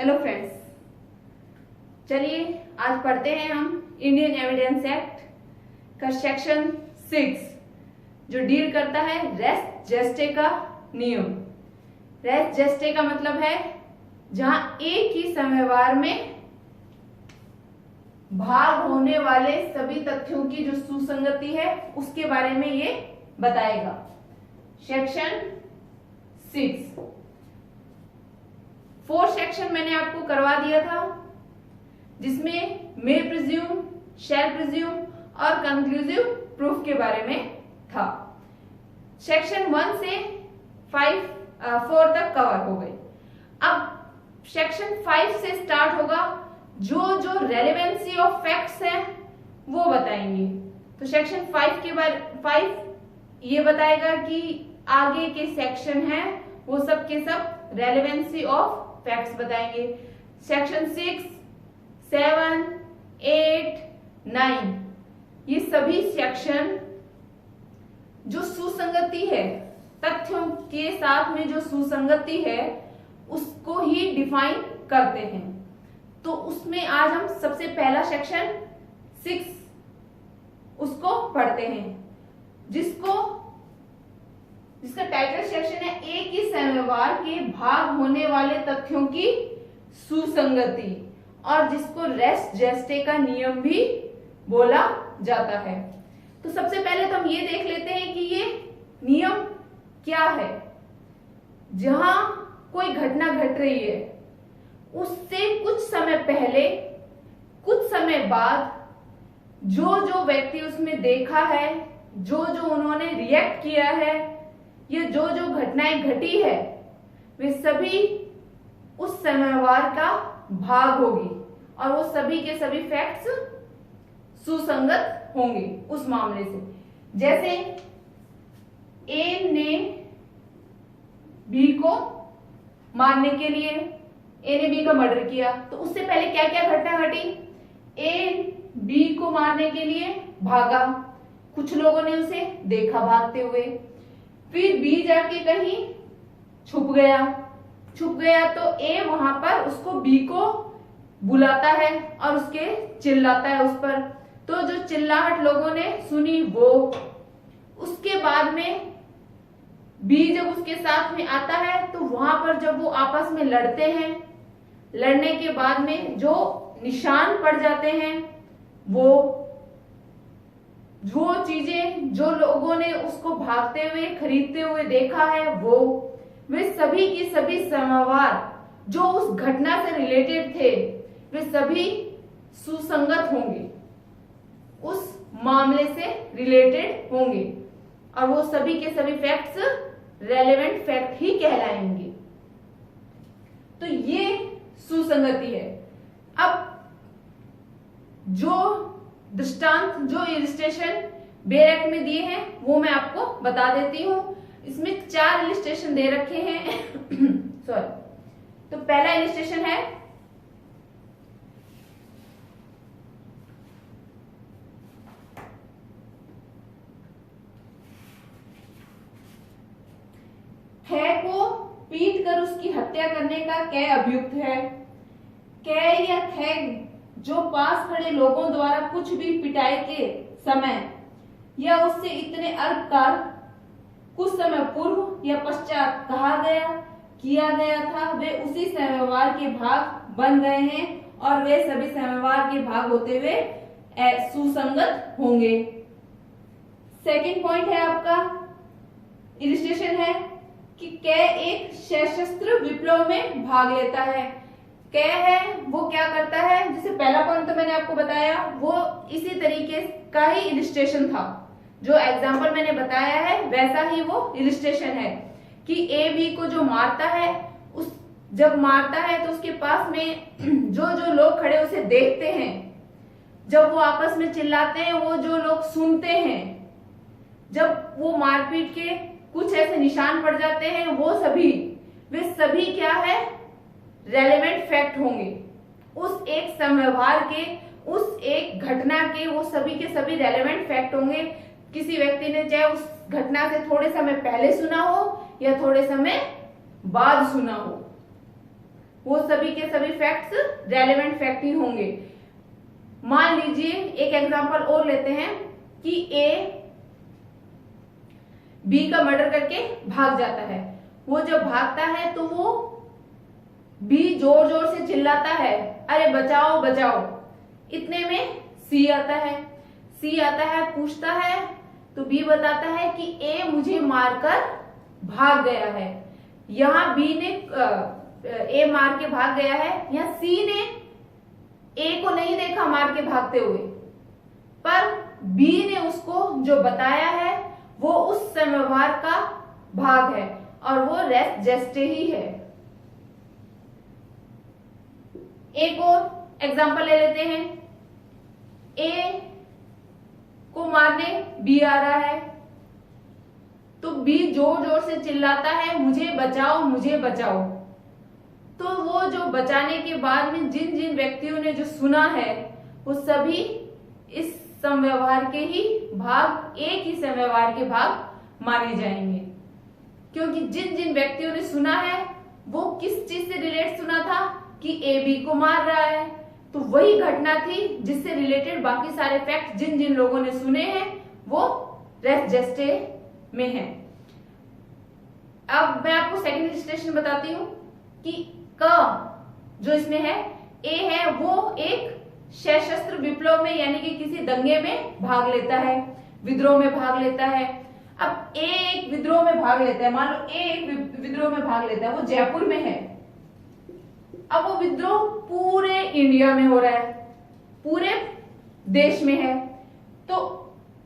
Hello friends, चलिए आज पढ़ते हैं हम इंडियन एविडेंस एक्ट का सेक्शन 6 जो डील करता है रेस जेस्टे का नियम। रेस जेस्टे का मतलब है जहां एक ही समयवार में भाग होने वाले सभी तथ्यों की जो सुसंगति है उसके बारे में ये बताएगा। सेक्शन 6 4 सेक्शन मैंने आपको करवा दिया था जिसमें मे प्रिज्यूम, शैल प्रिज्यूम और कंक्लूसिव प्रूफ के बारे में था। सेक्शन 1 से 4 तक कवर हो गए। अब सेक्शन 5 से स्टार्ट होगा, जो रेलेवेंसी ऑफ फैक्ट्स है वो बताएंगे। तो सेक्शन 5 ये बताएगा कि आगे के सेक्शन है वो सब के सब रेलेवेंसी ऑफ फैक्ट्स बताएंगे। सेक्शन 6, 7, 8, 9 ये सभी सेक्शन जो सुसंगति है, तथ्यों के साथ में जो सुसंगति है उसको ही डिफाइन करते हैं। तो उसमें आज हम सबसे पहला सेक्शन 6 उसको पढ़ते हैं, जिसका टाइटल सेक्शन है एक ही समयवार के भाग होने वाले तथ्यों की सुसंगति, और जिसको रेस जेस्टे का नियम भी बोला जाता है। तो सबसे पहले तो हम ये देख लेते हैं कि ये नियम क्या है। जहां कोई घटना घट रही है उससे कुछ समय पहले, कुछ समय बाद जो व्यक्ति उसमें देखा है, जो उन्होंने रिएक्ट किया है, ये जो घटनाएं घटी है वे सभी उस समयवार का भाग होगी और वो सभी के सभी फैक्ट्स सुसंगत होंगे उस मामले से। जैसे ए ने बी को मारने के लिए, ए ने बी का मर्डर किया, तो उससे पहले क्या क्या घटना घटी। ए बी को मारने के लिए भागा, कुछ लोगों ने उसे देखा भागते हुए, फिर बी जाके कहीं छुप गया तो ए वहां पर उसको बी को बुलाता है और उसके चिल्लाता है उस पर। तो जो चिल्लाहट लोगों ने सुनी वो, उसके बाद में बी जब उसके साथ में आता है तो वहां पर जब वो आपस में लड़ते हैं, लड़ने के बाद में जो निशान पड़ जाते हैं, वो चीजें जो लोगों ने उसको भागते हुए खरीदते हुए देखा है वे सभी की सभी समयवार जो उस घटना से रिलेटेड थे वे सभी सुसंगत होंगे, उस मामले से रिलेटेड होंगे, और वो सभी के सभी फैक्ट्स रेलेवेंट फैक्ट ही कहलाएंगे। तो ये सुसंगति है। अब जो दृष्टांत, जो इलिस्ट्रेशन बेयर एक्ट में दिए हैं वो मैं आपको बता देती हूं। इसमें 4 इलिस्ट्रेशन दे रखे हैं सॉरी। तो पहला इलिस्ट्रेशन है कै को पीट कर उसकी हत्या करने का कै अभियुक्त है। कै या कै जो पास खड़े लोगों द्वारा कुछ भी पिटाई के समय या उससे इतने अल्पकाल कुछ समय पूर्व या पश्चात किया गया था, वे उसी समयवार के भाग बन गए हैं और वे सभी समयवार के भाग होते हुए सुसंगत होंगे। सेकंड पॉइंट है आपका इलिस्ट्रेशन है कि कै एक सशस्त्र विप्लव में भाग लेता है। कै है वो क्या करता है, जैसे पहला पॉइंट तो मैंने आपको बताया वो इसी तरीके का ही इलिस्ट्रेशन था, जो एग्जाम्पल मैंने बताया है वैसा ही वो इलिस्ट्रेशन है कि ए बी को जो मारता है, जब मारता है तो उसके पास में जो लोग खड़े उसे देखते हैं, जब वो आपस में चिल्लाते हैं वो जो लोग सुनते हैं, जब वो मारपीट के कुछ ऐसे निशान पड़ जाते हैं वे सभी क्या है, रेलेवेंट फैक्ट होंगे उस एक समयवार के, उस एक घटना के, वो सभी के सभी रेलेवेंट फैक्ट होंगे। किसी व्यक्ति ने चाहे उस घटना से थोड़े समय पहले सुना हो या थोड़े समय बाद सुना हो, वो सभी के सभी फैक्ट्स रेलेवेंट फैक्ट ही होंगे। मान लीजिए एक एग्जांपल और लेते हैं कि ए बी का मर्डर करके भाग जाता है। वो जब भागता है तो वो बी जोर जोर से चिल्लाता है, अरे बचाओ बचाओ। इतने में सी आता है। सी आता है, पूछता है, तो बी बताता है कि ए मुझे मारकर भाग गया है। यहां बी ने ए मार के भाग गया है, यहां सी ने ए को नहीं देखा मार के भागते हुए, पर बी ने उसको जो बताया है वो उस व्यवहार का भाग है और वो रेस्ट जेस्टे ही है। एक और एग्जांपल ले लेते हैं। ए को मारने बी आ रहा है, तो बी जोर जोर से चिल्लाता है, मुझे बचाओ मुझे बचाओ। तो वो जो बचाने के बाद में जिन जिन व्यक्तियों ने जो सुना है वो सभी इस समव्यवहार के ही भाग, एक ही समव्यवहार के भाग माने जाएंगे, क्योंकि जिन जिन व्यक्तियों ने सुना है वो किस चीज से रिलेट सुना था कि ए बी को मार रहा है, तो वही घटना थी जिससे रिलेटेड बाकी सारे फैक्ट जिन जिन लोगों ने सुने हैं वो रेस्ट जेस्टे में है। अब मैं आपको सेकंड स्टेशन बताती हूं कि क जो इसमें है, ए है वो एक सशस्त्र विप्लव में यानी कि किसी दंगे में भाग लेता है, विद्रोह में भाग लेता है। अब ए एक विद्रोह में भाग लेता है, मान लो ए एक विद्रोह में भाग लेता है, वो जयपुर में है। अब वो विद्रोह पूरे इंडिया में हो रहा है, पूरे देश में है, तो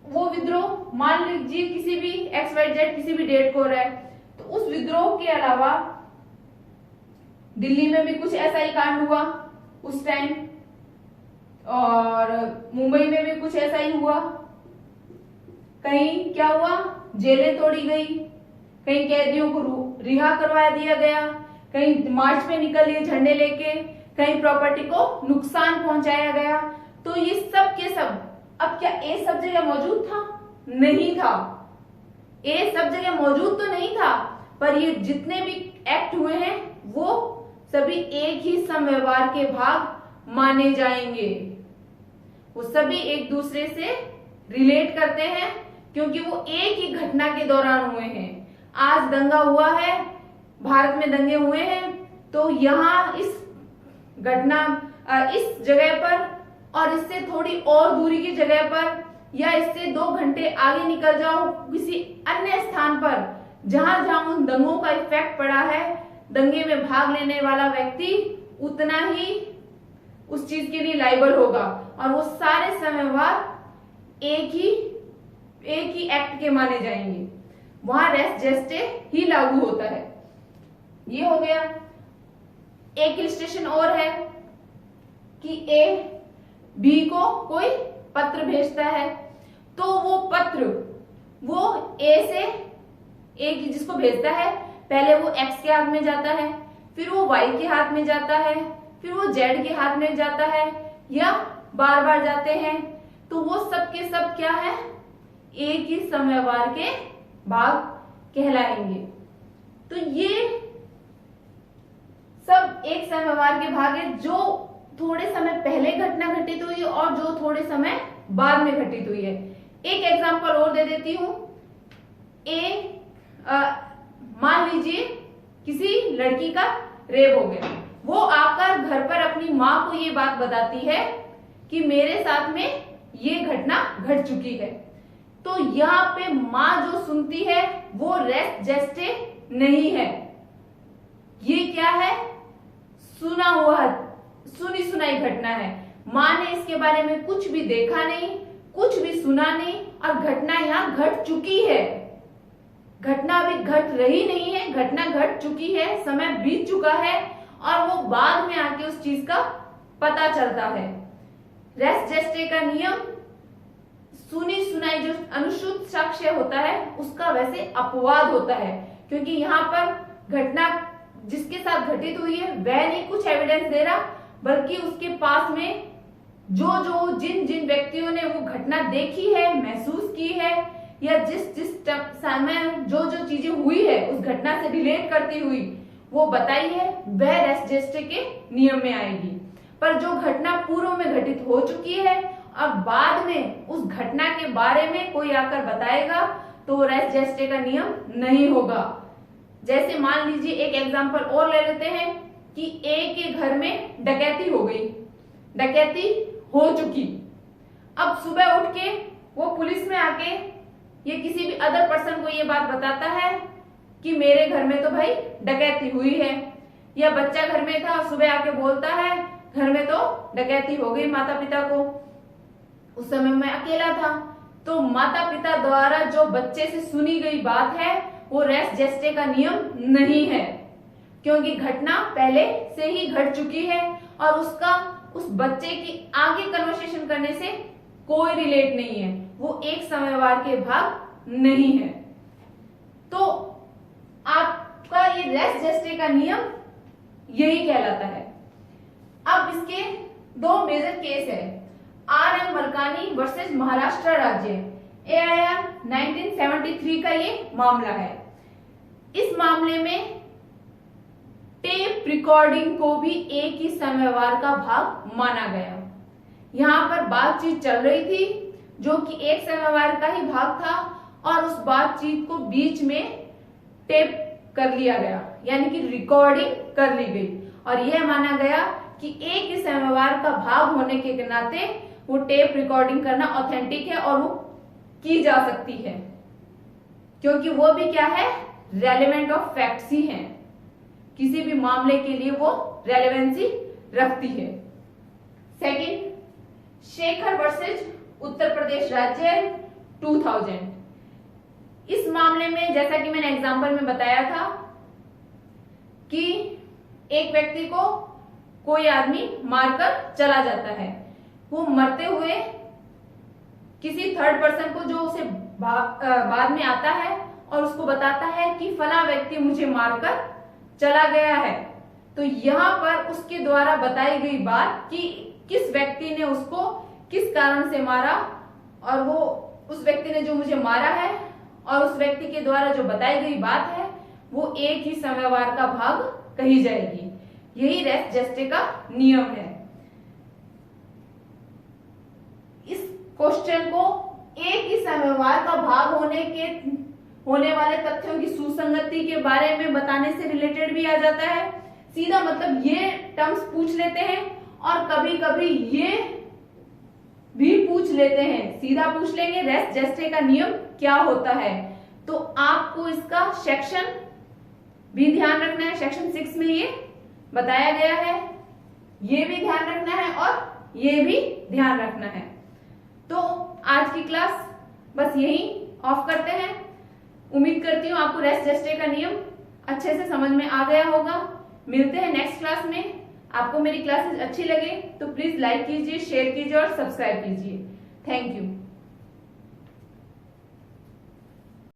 वो विद्रोह मान लीजिए किसी भी XYZ किसी भी डेट को हो रहा है, तो उस विद्रोह के अलावा दिल्ली में भी कुछ ऐसा ही कांड हुआ उस टाइम, और मुंबई में भी कुछ ऐसा ही हुआ। कहीं क्या हुआ, जेलें तोड़ी गई, कहीं कैदियों को रिहा करवा दिया गया, कहीं मार्च पे निकल लिए झंडे लेके, कहीं प्रॉपर्टी को नुकसान पहुंचाया गया। तो ये सब के सब, अब क्या ए सब जगह मौजूद था? नहीं था। ए सब जगह मौजूद तो नहीं था, पर ये जितने भी एक्ट हुए हैं वो सभी एक ही समव्यवहार के भाग माने जाएंगे। वो सभी एक दूसरे से रिलेट करते हैं क्योंकि वो एक ही घटना के दौरान हुए हैं। आज दंगा हुआ है, भारत में दंगे हुए हैं, तो यहाँ इस घटना इस जगह पर और इससे थोड़ी और दूरी की जगह पर या इससे 2 घंटे आगे निकल जाओ किसी अन्य स्थान पर जहां जहां उन दंगों का इफेक्ट पड़ा है, दंगे में भाग लेने वाला व्यक्ति उतना ही उस चीज के लिए लाइबल होगा और वो सारे समव्यवहार एक ही एक्ट के माने जाएंगे। वहां रेस्ट जेस्टे ही लागू होता है। ये हो गया। एक इलस्ट्रेशन और है कि ए बी को कोई पत्र भेजता है, तो वो पत्र वो ए से की जिसको भेजता है, पहले वो एक्स के हाथ में जाता है, फिर वो वाई के हाथ में जाता है, फिर वो जेड के हाथ में जाता है, या बार बार जाते हैं, तो वो सब के सब क्या है, एक ही समव्यवहार के भाग कहलाएंगे। तो ये सब एक समव्यवहार के भाग है जो थोड़े समय पहले घटना घटित हुई है और जो थोड़े समय बाद में घटित हुई है। एक एग्जांपल और दे देती हूं। मान लीजिए किसी लड़की का रेप हो गया, वो आकर घर पर अपनी माँ को ये बात बताती है कि मेरे साथ में ये घटना घट चुकी है। तो यहाँ पे माँ जो सुनती है वो रेस्ट जेस्टे नहीं है, ये क्या है, सुना हुआ सुनी सुनाई घटना है। माँ ने इसके बारे में कुछ भी देखा नहीं, कुछ भी सुना नहीं, और घटना यहाँ घट चुकी है। घटना अभी घट रही नहीं है, घटना घट चुकी है, समय बीत चुका है और वो बाद में आके उस चीज का पता चलता है। रेस्ट जेस्टे का नियम सुनी सुनाई जो अनुश्रुत साक्ष्य होता है उसका वैसे अपवाद होता है, क्योंकि यहाँ पर घटना जिसके साथ घटित हुई है वह नहीं कुछ एविडेंस दे रहा, बल्कि उसके पास में जो जिन जिन व्यक्तियों ने वो घटना देखी है, महसूस की है, या जिस जिस समय जो चीजें हुई है उस घटना से रिलेट करती हुई वो बताई है वह रेस जेस्टे के नियम में आएगी। पर जो घटना पूर्व में घटित हो चुकी है अब बाद में उस घटना के बारे में कोई आकर बताएगा तो रेस जेस्टे का नियम नहीं होगा। जैसे मान लीजिए एक एग्जांपल और ले लेते हैं कि ए के घर में डकैती हो गई, डकैती हो चुकी। अब सुबह उठ के वो पुलिस में आके ये किसी भी अदर पर्सन को ये बात बताता है कि मेरे घर में तो भाई डकैती हुई है, या बच्चा घर में था सुबह आके बोलता है घर में तो डकैती हो गई माता पिता को, उस समय मैं अकेला था। तो माता पिता द्वारा जो बच्चे से सुनी गई बात है वो रेस जेस्टे का नियम नहीं है, क्योंकि घटना पहले से ही घट चुकी है और उसका उस बच्चे की आगे कन्वर्सेशन करने से कोई रिलेट नहीं है, वो एक समयवार के भाग नहीं है। तो आपका ये रेस जेस्टे का नियम यही कहलाता है। अब इसके दो मेजर केस है, R M Malkani versus Maharashtra राज्य, AIR 1973 का ये मामला है। इस मामले में टेप रिकॉर्डिंग को भी एक ही समयवार का भाग माना गया। यहाँ पर बातचीत चल रही थी जो कि एक समयवार का ही भाग था और उस बातचीत को बीच में टेप कर लिया गया, यानी कि रिकॉर्डिंग कर ली गई और यह माना गया कि एक ही समयवार का भाग होने के नाते वो टेप रिकॉर्डिंग करना ऑथेंटिक है और वो की जा सकती है, क्योंकि वो भी क्या है, रेलेवेंट ऑफ फैक्ट्स ही हैं, किसी भी मामले के लिए वो रेलेवेंसी रखती है। सेकंड, शेखर वर्सेस उत्तर प्रदेश राज्य 2000। इस मामले में जैसा कि मैंने एग्जांपल में बताया था कि एक व्यक्ति को कोई आदमी मारकर चला जाता है, वो मरते हुए किसी थर्ड पर्सन को जो उसे बाद में आता है और उसको बताता है कि फला व्यक्ति मुझे मारकर चला गया है। तो यहाँ पर उसके द्वारा बताई गई बात कि किस व्यक्ति ने उसको किस कारण से मारा और वो उस व्यक्ति ने जो मुझे मारा है और उस व्यक्ति के द्वारा जो बताई गई बात है वो एक ही समयवार का भाग कही जाएगी। यही रेस जेस्टे का नियम है। इस क्वेश्चन को एक ही समयवार का भाग होने वाले तथ्यों की सुसंगति के बारे में बताने से रिलेटेड भी आ जाता है। सीधा मतलब ये टर्म्स पूछ लेते हैं और कभी कभी ये भी पूछ लेते हैं, सीधा पूछ लेंगे रेस जेस्टे का नियम क्या होता है। तो आपको इसका सेक्शन भी ध्यान रखना है, सेक्शन 6 में ये बताया गया है, ये भी ध्यान रखना है और ये भी ध्यान रखना है। तो आज की क्लास बस यही ऑफ करते हैं। उम्मीद करती हूँ आपको रेस जेस्टे का नियम अच्छे से समझ में आ गया होगा। मिलते हैं नेक्स्ट क्लास में। आपको मेरी क्लासेस अच्छी लगे तो प्लीज लाइक कीजिए, शेयर कीजिए और सब्सक्राइब कीजिए। Thank you.